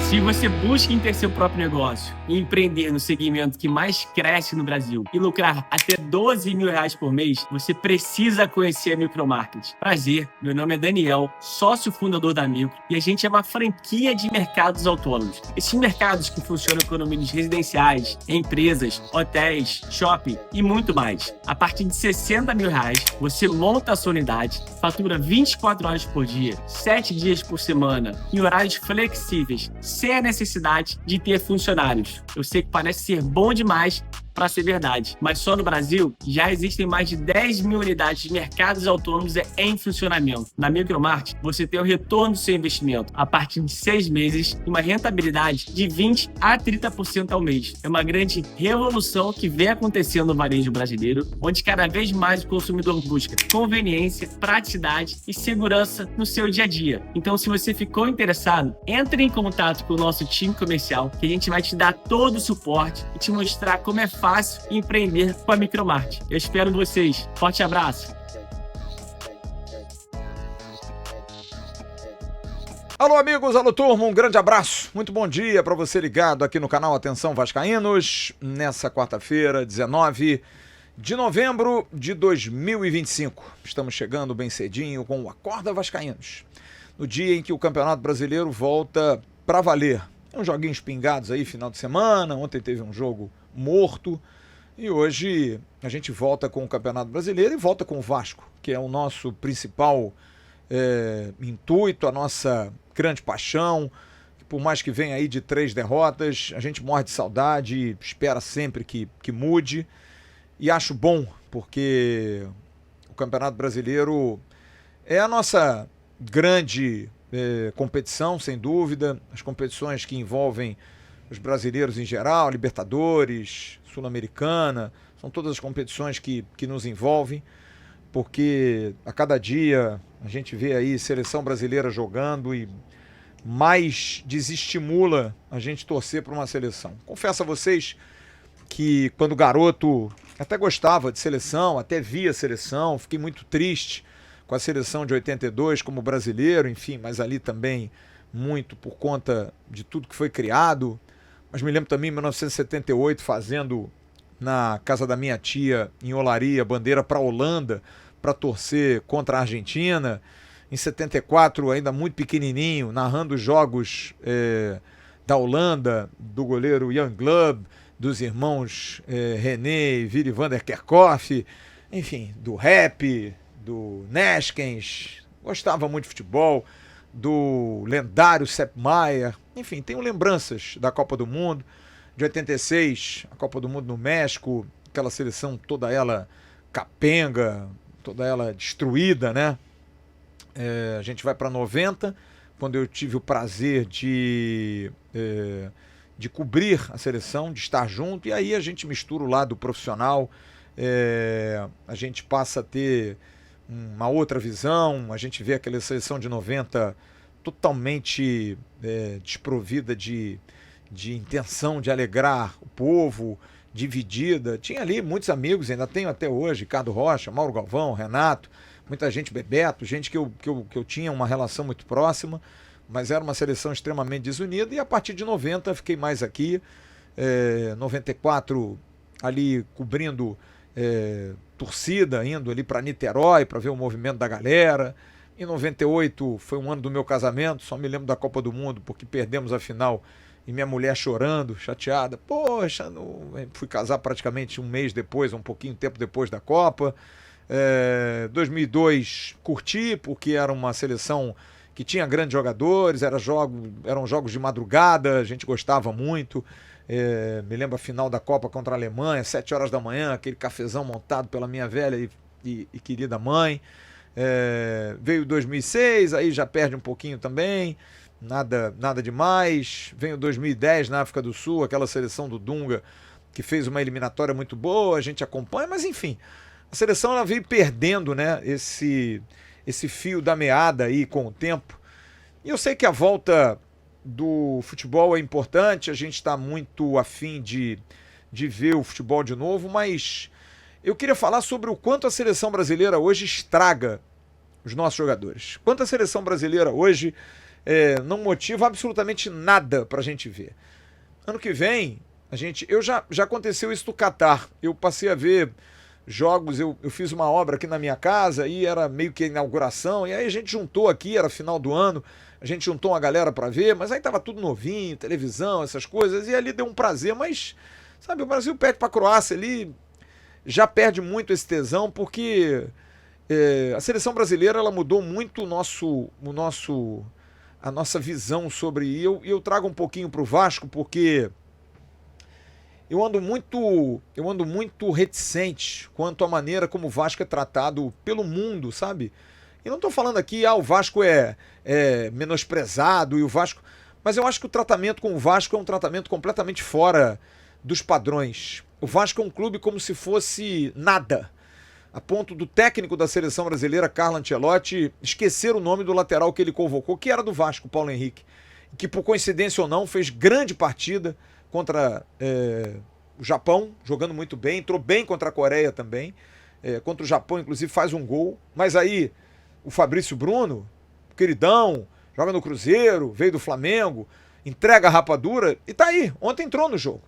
Se você busca em ter seu próprio negócio e empreender no segmento que mais cresce no Brasil e lucrar até R$ 12.000 por mês, você precisa conhecer a Micromarket. Prazer, meu nome é Daniel, sócio fundador da Micro, e a gente é uma franquia de mercados autônomos. Esses mercados que funcionam com condomínios residenciais, empresas, hotéis, shopping e muito mais. A partir de R$ 60.000, você monta a sua unidade, fatura 24 horas por dia, 7 dias por semana, em horários flexíveis, sem a necessidade de ter funcionários. Eu sei que parece ser bom demais para ser verdade, mas só no Brasil já existem mais de 10.000 unidades de mercados autônomos em funcionamento. Na Micromarket, você tem o retorno do seu investimento a partir de 6 meses e uma rentabilidade de 20% a 30% ao mês. É uma grande revolução que vem acontecendo no varejo brasileiro, onde cada vez mais o consumidor busca conveniência, praticidade e segurança no seu dia a dia. Então, se você ficou interessado, entre em contato com o nosso time comercial, que a gente vai te dar todo o suporte e te mostrar como é fácil empreender com a Micromarket. Eu espero vocês. Forte abraço. Alô, amigos, alô, turma, um grande abraço. Muito bom dia para você ligado aqui no canal Atenção Vascaínos, nessa quarta-feira, 19 de novembro de 2025. Estamos chegando bem cedinho com o Acorda Vascaínos, no dia em que o Campeonato Brasileiro volta para valer. Uns joguinhos pingados aí, final de semana, ontem teve um jogo morto, e hoje a gente volta com o Campeonato Brasileiro e volta com o Vasco, que é o nosso principal intuito, a nossa grande paixão, que por mais que venha aí de 3 derrotas, a gente morre de saudade, espera sempre que mude, e acho bom, porque o Campeonato Brasileiro é a nossa grande competição, sem dúvida, as competições que envolvem os brasileiros em geral, Libertadores, Sul-Americana, são todas as competições que nos envolvem, porque a cada dia a gente vê aí seleção brasileira jogando e mais desestimula a gente torcer para uma seleção. Confesso a vocês que quando garoto até gostava de seleção, até via seleção, fiquei muito triste com a seleção de 82 como brasileiro, enfim, mas ali também muito por conta de tudo que foi criado. Mas me lembro também em 1978 fazendo na casa da minha tia em Olaria bandeira para a Holanda para torcer contra a Argentina. Em 74, ainda muito pequenininho, narrando os jogos da Holanda, do goleiro Jan Glub, dos irmãos René e Willy van der Kerkhoff, enfim, do rap, do Neskens, gostava muito de futebol, do lendário Sepp Maier, enfim, tenho lembranças da Copa do Mundo, de 86, a Copa do Mundo no México, aquela seleção toda ela capenga, toda ela destruída, né? A gente vai para 90, quando eu tive o prazer de cobrir a seleção, de estar junto, e aí a gente mistura o lado profissional, a gente passa a ter uma outra visão, a gente vê aquela seleção de 90 totalmente desprovida de intenção de alegrar o povo, dividida. Tinha ali muitos amigos, ainda tenho até hoje, Ricardo Rocha, Mauro Galvão, Renato, muita gente, Bebeto, gente que eu tinha uma relação muito próxima, mas era uma seleção extremamente desunida, e a partir de 90 fiquei mais aqui, 94 ali cobrindo torcida, indo ali para Niterói para ver o movimento da galera. Em 98 foi um ano do meu casamento, só me lembro da Copa do Mundo porque perdemos a final e minha mulher chorando, chateada. Poxa, fui casar praticamente um mês depois, um pouquinho tempo depois da Copa. 2002 curti porque era uma seleção que tinha grandes jogadores, eram jogos de madrugada, a gente gostava muito. Me lembro a final da Copa contra a Alemanha, 7 horas da manhã, aquele cafezão montado pela minha velha e querida mãe. Veio 2006, aí já perde um pouquinho também, nada demais. Veio 2010 na África do Sul, aquela seleção do Dunga, que fez uma eliminatória muito boa, a gente acompanha, mas enfim, a seleção ela veio perdendo, né, esse fio da meada aí com o tempo. E eu sei que a volta do futebol é importante, a gente está muito afim de ver o futebol de novo, mas eu queria falar sobre o quanto a seleção brasileira hoje estraga os nossos jogadores. Quanto a seleção brasileira hoje não motiva absolutamente nada pra gente ver. Ano que vem, já aconteceu isso no Catar. Eu passei a ver jogos, eu fiz uma obra aqui na minha casa e era meio que a inauguração, e aí a gente juntou aqui, era final do ano, a gente juntou uma galera pra ver, mas aí tava tudo novinho, televisão, essas coisas, e ali deu um prazer, mas, sabe, o Brasil perde pra Croácia ali, já perde muito esse tesão, porque a seleção brasileira, ela mudou muito a nossa visão sobre, e eu trago um pouquinho pro Vasco, porque eu ando muito reticente quanto à maneira como o Vasco é tratado pelo mundo, sabe? E não tô falando aqui, o Vasco é menosprezado e o Vasco... Mas eu acho que o tratamento com o Vasco é um tratamento completamente fora dos padrões. O Vasco é um clube como se fosse nada. A ponto do técnico da seleção brasileira, Carlo Ancelotti, esquecer o nome do lateral que ele convocou, que era do Vasco, Paulo Henrique. Que por coincidência ou não, fez grande partida contra o Japão, jogando muito bem, entrou bem contra a Coreia também, contra o Japão inclusive faz um gol, mas aí o Fabrício Bruno, queridão, joga no Cruzeiro, veio do Flamengo, entrega a rapadura e tá aí, ontem entrou no jogo.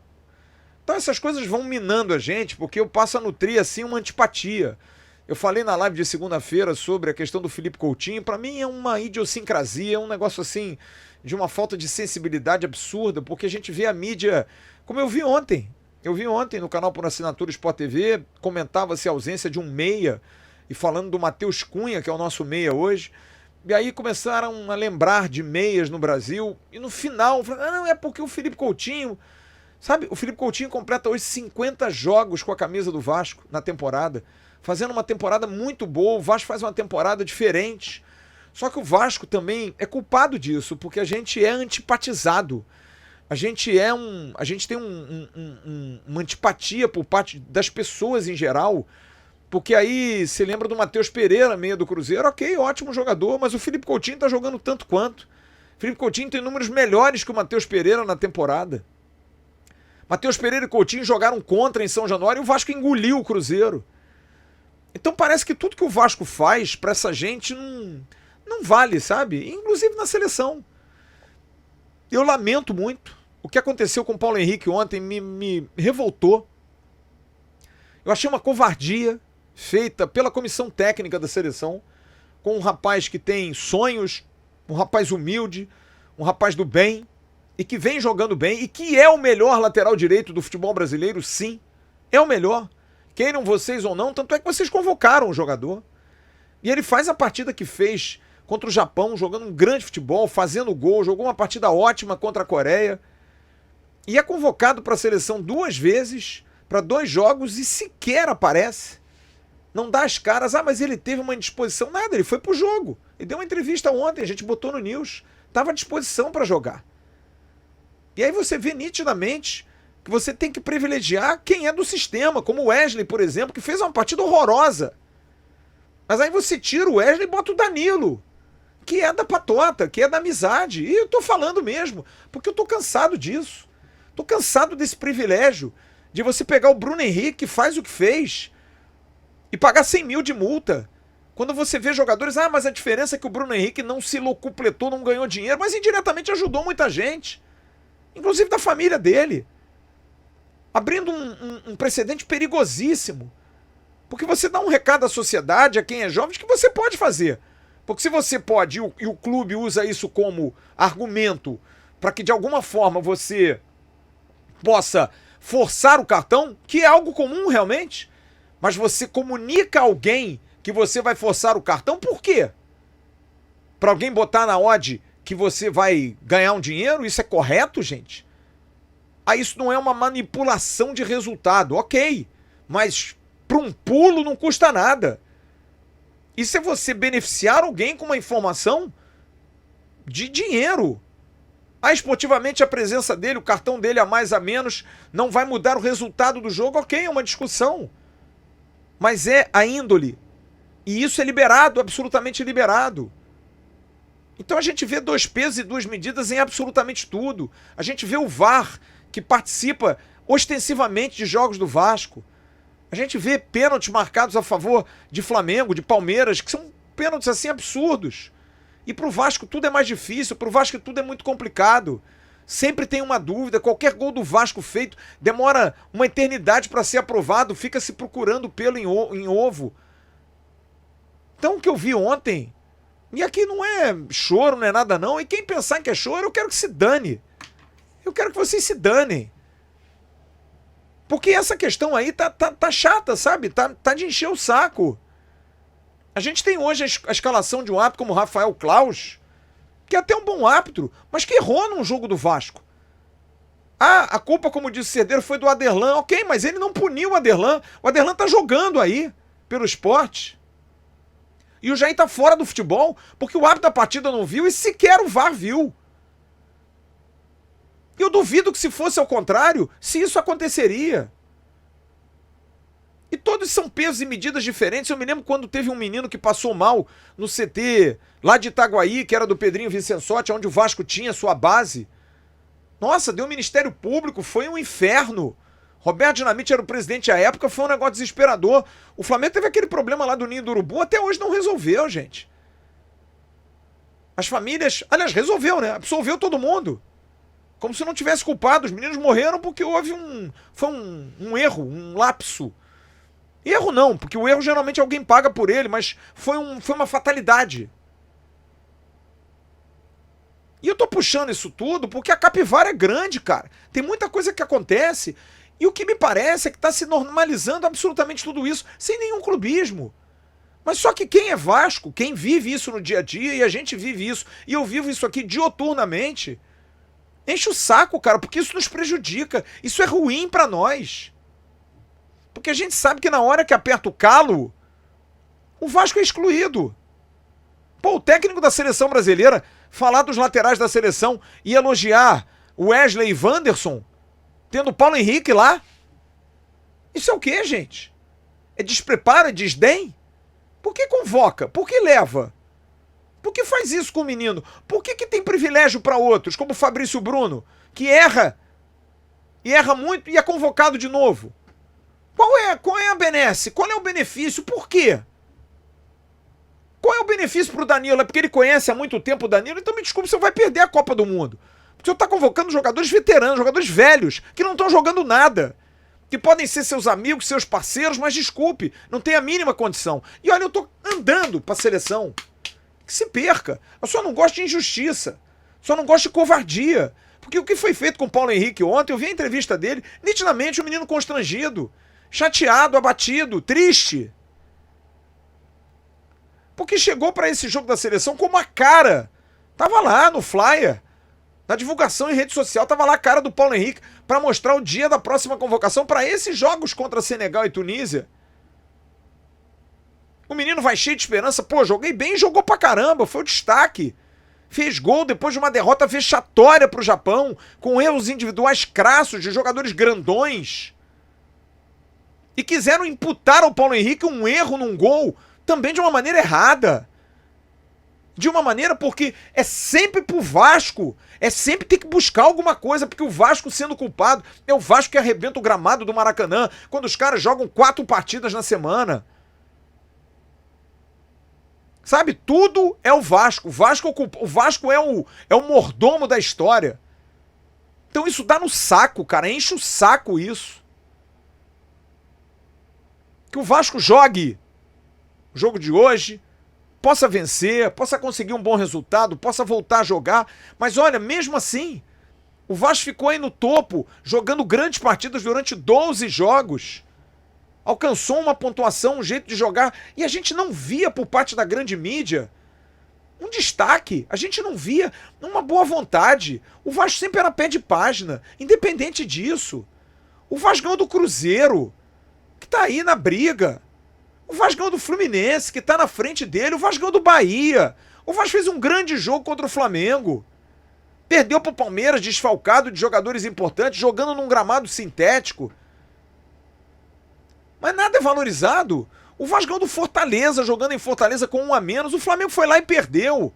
Então essas coisas vão minando a gente, porque eu passo a nutrir assim uma antipatia. Eu falei na live de segunda-feira sobre a questão do Felipe Coutinho, pra mim é uma idiosincrasia, é um negócio assim de uma falta de sensibilidade absurda, porque a gente vê a mídia, como eu vi ontem no canal por assinatura Sport TV, comentava-se a ausência de um meia, e falando do Matheus Cunha, que é o nosso meia hoje, e aí começaram a lembrar de meias no Brasil, e no final, não, é porque o Felipe Coutinho, sabe, o Felipe Coutinho completa hoje 50 jogos com a camisa do Vasco na temporada, fazendo uma temporada muito boa, o Vasco faz uma temporada diferente. Só que o Vasco também é culpado disso, porque a gente é antipatizado. A gente tem uma antipatia por parte das pessoas em geral, porque aí se lembra do Matheus Pereira, meia do Cruzeiro, ok, ótimo jogador, mas o Felipe Coutinho tá jogando tanto quanto. O Felipe Coutinho tem números melhores que o Matheus Pereira na temporada. Matheus Pereira e Coutinho jogaram contra em São Januário e o Vasco engoliu o Cruzeiro. Então parece que tudo que o Vasco faz pra essa gente não vale, sabe? Inclusive na seleção. Eu lamento muito. O que aconteceu com o Paulo Henrique ontem me revoltou. Eu achei uma covardia feita pela comissão técnica da seleção com um rapaz que tem sonhos, um rapaz humilde, um rapaz do bem e que vem jogando bem e que é o melhor lateral direito do futebol brasileiro, sim. É o melhor. Queiram vocês ou não, tanto é que vocês convocaram o jogador. E ele faz a partida que fez contra o Japão, jogando um grande futebol, fazendo gol, jogou uma partida ótima contra a Coreia. E é convocado para a seleção 2 vezes, para 2 jogos, e sequer aparece. Não dá as caras, mas ele teve uma indisposição. Nada, ele foi pro jogo. Ele deu uma entrevista ontem, a gente botou no News. Estava à disposição para jogar. E aí você vê nitidamente que você tem que privilegiar quem é do sistema, como o Wesley, por exemplo, que fez uma partida horrorosa. Mas aí você tira o Wesley e bota o Danilo, que é da patota, que é da amizade. E eu tô falando mesmo, porque eu tô cansado disso. Tô cansado desse privilégio de você pegar o Bruno Henrique, que faz o que fez, e pagar 100 mil de multa. Quando você vê jogadores, mas a diferença é que o Bruno Henrique não se locupletou, não ganhou dinheiro, mas indiretamente ajudou muita gente, inclusive da família dele, abrindo um precedente perigosíssimo. Porque você dá um recado à sociedade, a quem é jovem, de que você pode fazer. Porque se você pode e o clube usa isso como argumento para que de alguma forma você possa forçar o cartão, que é algo comum realmente, mas você comunica a alguém que você vai forçar o cartão, por quê? Para alguém botar na odd que você vai ganhar um dinheiro? Isso é correto, gente? Isso não é uma manipulação de resultado, ok, mas para um pulo não custa nada. Isso é você beneficiar alguém com uma informação de dinheiro. Esportivamente a presença dele, o cartão dele a mais a menos, não vai mudar o resultado do jogo, ok, é uma discussão. Mas é a índole. E isso é liberado, absolutamente liberado. Então a gente vê 2 pesos e 2 medidas em absolutamente tudo. A gente vê o VAR, que participa ostensivamente de jogos do Vasco. A gente vê pênaltis marcados a favor de Flamengo, de Palmeiras, que são pênaltis assim absurdos. E pro Vasco tudo é mais difícil, pro Vasco tudo é muito complicado. Sempre tem uma dúvida, qualquer gol do Vasco feito demora uma eternidade para ser aprovado, fica se procurando pelo em ovo. Então o que eu vi ontem, e aqui não é choro, não é nada não, e quem pensar que é choro, eu quero que se dane. Eu quero que vocês se danem. Porque essa questão aí tá chata, sabe? Tá de encher o saco. A gente tem hoje a escalação de um árbitro como Rafael Claus, que é até um bom árbitro, mas que errou num jogo do Vasco. Ah, a culpa, como disse o Cerdeiro, foi do Aderlan. Ok, mas ele não puniu o Aderlan. O Aderlan tá jogando aí, pelo esporte. E o Jair tá fora do futebol, porque o árbitro da partida não viu e sequer o VAR viu. Eu duvido que se fosse ao contrário, se isso aconteceria. E todos são pesos e medidas diferentes. Eu me lembro quando teve um menino que passou mal no CT lá de Itaguaí, que era do Pedrinho Vicençotti, onde o Vasco tinha sua base. Nossa, deu o Ministério Público, foi um inferno. Roberto Dinamite era o presidente à época, foi um negócio desesperador. O Flamengo teve aquele problema lá do Ninho do Urubu, até hoje não resolveu, gente. As famílias, aliás, resolveu, né? Absolveu todo mundo. Como se não tivesse culpado. Os meninos morreram porque houve um erro, um lapso. Erro não, porque o erro geralmente alguém paga por ele, mas foi uma fatalidade. E eu tô puxando isso tudo porque a capivara é grande, cara. Tem muita coisa que acontece e o que me parece é que tá se normalizando absolutamente tudo isso, sem nenhum clubismo. Mas só que quem é Vasco, quem vive isso no dia a dia, e a gente vive isso, e eu vivo isso aqui dioturnamente, enche o saco, cara, porque isso nos prejudica. Isso é ruim pra nós. Porque a gente sabe que na hora que aperta o calo, o Vasco é excluído. Pô, o técnico da seleção brasileira falar dos laterais da seleção e elogiar o Wesley e Wanderson, tendo o Paulo Henrique lá. Isso é o quê, gente? É despreparo, é desdém? Por que convoca? Por que leva? Por que faz isso com o menino? Por que tem privilégio para outros, como o Fabrício Bruno, que erra, e erra muito e é convocado de novo? Qual é a benesse? Qual é o benefício? Por quê? Qual é o benefício pro Danilo? É porque ele conhece há muito tempo o Danilo? Então me desculpe, você vai perder a Copa do Mundo. Porque você tá convocando jogadores veteranos, jogadores velhos, que não estão jogando nada. Que podem ser seus amigos, seus parceiros, mas desculpe, não tem a mínima condição. E olha, eu tô andando pra seleção. Que se perca. Eu só não gosto de injustiça. Só não gosto de covardia. Porque o que foi feito com o Paulo Henrique ontem, eu vi a entrevista dele, nitidamente um menino constrangido, chateado, abatido, triste. Porque chegou para esse jogo da seleção como a cara. Tava lá no flyer, na divulgação em rede social, tava lá a cara do Paulo Henrique para mostrar o dia da próxima convocação para esses jogos contra Senegal e Tunísia. O menino vai cheio de esperança. Pô, joguei bem e jogou pra caramba, foi o destaque. Fez gol depois de uma derrota vexatória pro Japão, com erros individuais crassos de jogadores grandões. E quiseram imputar ao Paulo Henrique um erro num gol, também de uma maneira errada. De uma maneira porque é sempre pro Vasco, é sempre ter que buscar alguma coisa, porque o Vasco sendo culpado, é o Vasco que arrebenta o gramado do Maracanã, quando os caras jogam 4 partidas na semana. Sabe, tudo é o Vasco. O Vasco é o mordomo da história. Então isso dá no saco, cara. Enche o saco isso. Que o Vasco jogue o jogo de hoje, possa vencer, possa conseguir um bom resultado, possa voltar a jogar. Mas olha, mesmo assim, o Vasco ficou aí no topo, jogando grandes partidas durante 12 jogos. Alcançou uma pontuação, um jeito de jogar, e a gente não via por parte da grande mídia um destaque, a gente não via uma boa vontade. O Vasco sempre era pé de página, independente disso. O Vasco ganhou do Cruzeiro, que tá aí na briga. O Vasco ganhou do Fluminense, que tá na frente dele. O Vasco ganhou do Bahia. O Vasco fez um grande jogo contra o Flamengo. Perdeu pro Palmeiras, desfalcado de jogadores importantes, jogando num gramado sintético. Mas nada é valorizado. O Vasco ganhou do Fortaleza, jogando em Fortaleza com 1 a menos. O Flamengo foi lá e perdeu.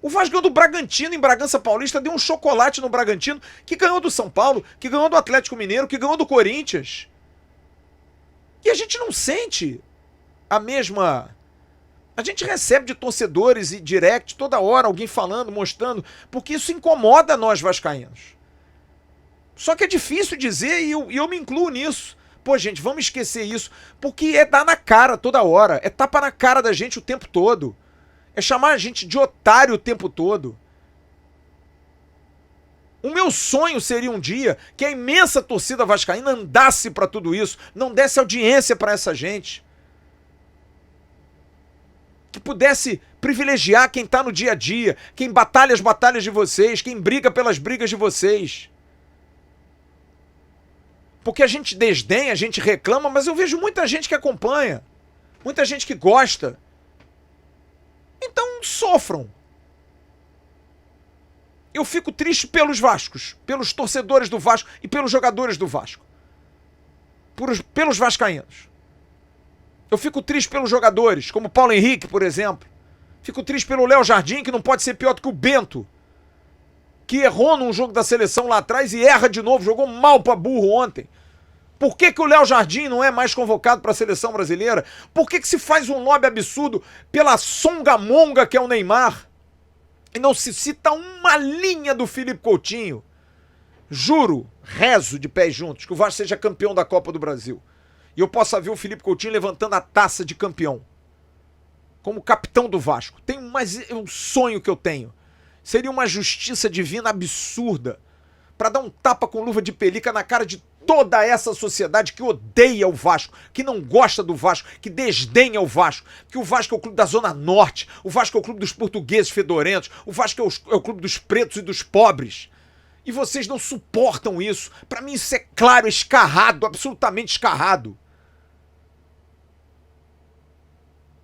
O Vasco ganhou do Bragantino em Bragança Paulista, deu um chocolate no Bragantino, que ganhou do São Paulo, que ganhou do Atlético Mineiro, que ganhou do Corinthians. E a gente não sente a mesma... A gente recebe de torcedores e direct toda hora, alguém falando, mostrando, porque isso incomoda nós vascaínos. Só que é difícil dizer e eu me incluo nisso. Pô, gente, vamos esquecer isso, porque é dar na cara toda hora, é tapa na cara da gente o tempo todo, é chamar a gente de otário o tempo todo. O meu sonho seria um dia que a imensa torcida vascaína andasse para tudo isso, não desse audiência para essa gente. Que pudesse privilegiar quem tá no dia a dia, quem batalha as batalhas de vocês, quem briga pelas brigas de vocês. Porque a gente desdenha, a gente reclama, mas eu vejo muita gente que acompanha, muita gente que gosta. Então sofram. Eu fico triste pelos Vascos, pelos torcedores do Vasco e pelos jogadores do Vasco. Pelos vascaínos. Eu fico triste pelos jogadores, como Paulo Henrique, por exemplo. Fico triste pelo Léo Jardim, que não pode ser pior do que o Bento, que errou num jogo da seleção lá atrás e erra de novo, jogou mal pra burro ontem. Por que o Léo Jardim não é mais convocado para a seleção brasileira? Por que se faz um lobby absurdo pela songamonga que é o Neymar? E não se cita uma linha do Felipe Coutinho? Juro, rezo de pés juntos, que o Vasco seja campeão da Copa do Brasil. E eu possa ver o Felipe Coutinho levantando a taça de campeão. Como capitão do Vasco. É um sonho que eu tenho. Seria uma justiça divina absurda para dar um tapa com luva de pelica na cara de toda essa sociedade que odeia o Vasco, que não gosta do Vasco, que desdenha o Vasco, que o Vasco é o clube da Zona Norte, o Vasco é o clube dos portugueses fedorentos, o Vasco é o clube dos pretos e dos pobres. E vocês não suportam isso. Para mim isso é claro, escarrado, absolutamente escarrado.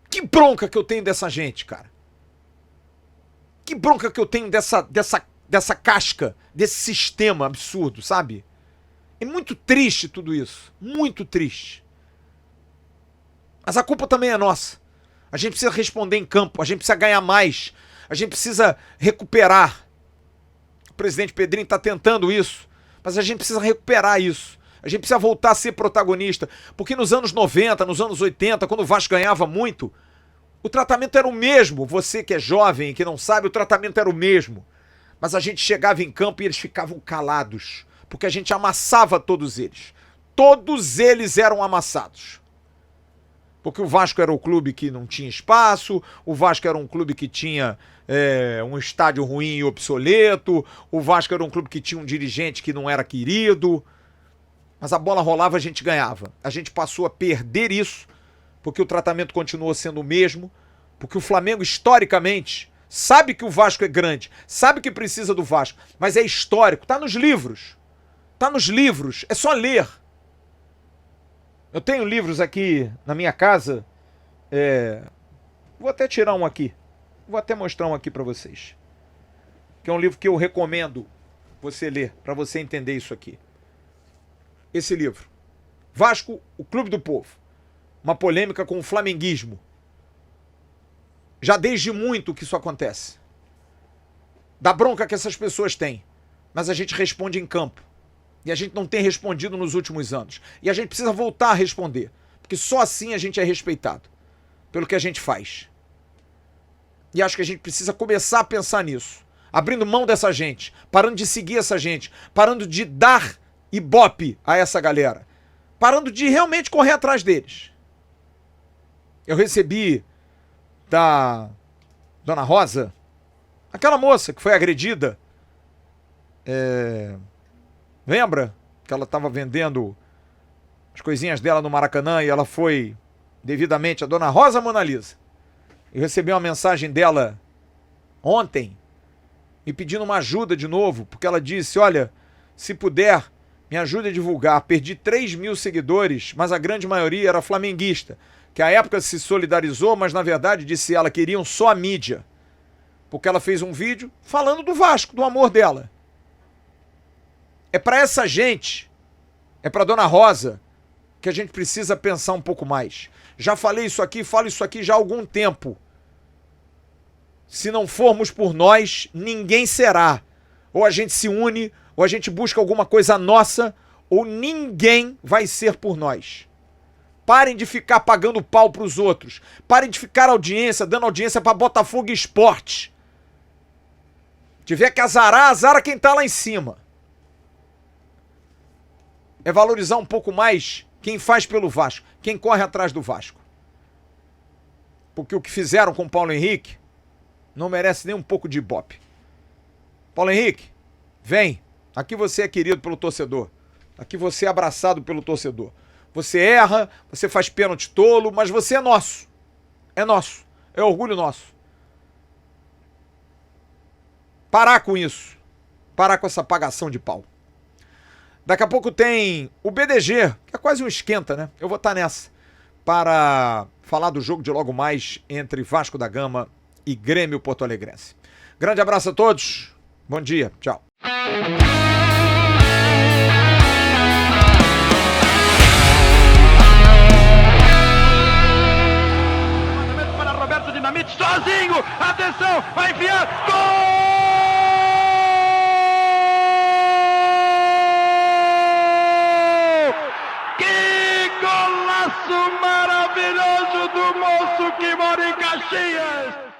Que bronca que eu tenho dessa gente, cara. Que bronca que eu tenho dessa casca, desse sistema absurdo, sabe? É muito triste tudo isso. Muito triste. Mas a culpa também é nossa. A gente precisa responder em campo. A gente precisa ganhar mais. A gente precisa recuperar. O presidente Pedrinho está tentando isso. Mas a gente precisa recuperar isso. A gente precisa voltar a ser protagonista. Porque nos anos 90, nos anos 80, quando o Vasco ganhava muito, o tratamento era o mesmo. Você que é jovem e que não sabe, o tratamento era o mesmo. Mas a gente chegava em campo e eles ficavam calados. Porque a gente amassava todos eles. Todos eles eram amassados. Porque o Vasco era o clube que não tinha espaço, o Vasco era um clube que tinha um estádio ruim e obsoleto, o Vasco era um clube que tinha um dirigente que não era querido. Mas a bola rolava, a gente ganhava. A gente passou a perder isso, porque o tratamento continuou sendo o mesmo, porque o Flamengo, historicamente, sabe que o Vasco é grande, sabe que precisa do Vasco, mas é histórico, tá nos livros. Tá nos livros, é só ler. Eu tenho livros aqui na minha casa, vou até tirar um aqui, vou até mostrar um aqui pra vocês, que é um livro que eu recomendo você ler, pra você entender isso aqui. Esse livro, Vasco, o Clube do Povo, uma polêmica com o flamenguismo. Já desde muito que isso acontece. Da bronca que essas pessoas têm, mas a gente responde em campo. E a gente não tem respondido nos últimos anos. E a gente precisa voltar a responder. Porque só assim a gente é respeitado. Pelo que a gente faz. E acho que a gente precisa começar a pensar nisso. Abrindo mão dessa gente. Parando de seguir essa gente. Parando de dar ibope a essa galera. Parando de realmente correr atrás deles. Eu recebi da Dona Rosa, aquela moça que foi agredida. Lembra que ela estava vendendo as coisinhas dela no Maracanã e ela foi devidamente a Dona Rosa Mona Lisa. Eu recebi uma mensagem dela ontem me pedindo uma ajuda de novo, porque ela disse, olha, se puder, me ajude a divulgar. Perdi 3.000 seguidores, mas a grande maioria era flamenguista, que à época se solidarizou, mas na verdade, disse ela, queriam só a mídia. Porque ela fez um vídeo falando do Vasco, do amor dela. É para essa gente, é para Dona Rosa, que a gente precisa pensar um pouco mais. Já falei isso aqui, falo isso aqui já há algum tempo. Se não formos por nós, ninguém será. Ou a gente se une, ou a gente busca alguma coisa nossa, ou ninguém vai ser por nós. Parem de ficar pagando pau pros outros. Parem de ficar dando audiência pra Botafogo Esporte. Tiver que azarar, azara quem tá lá em cima. É valorizar um pouco mais quem faz pelo Vasco, quem corre atrás do Vasco. Porque o que fizeram com o Paulo Henrique não merece nem um pouco de ibope. Paulo Henrique, vem. Aqui você é querido pelo torcedor. Aqui você é abraçado pelo torcedor. Você erra, você faz pênalti tolo, mas você é nosso. É nosso. É orgulho nosso. Parar com isso. Parar com essa pagação de pau. Daqui a pouco tem o BDG, que é quase um esquenta, né? Eu vou estar nessa. Para falar do jogo de logo mais entre Vasco da Gama e Grêmio Porto Alegrense. Grande abraço a todos. Bom dia. Tchau. Sozinho, atenção, vai enfiar, gol! Que golaço maravilhoso do moço que mora em Caxias!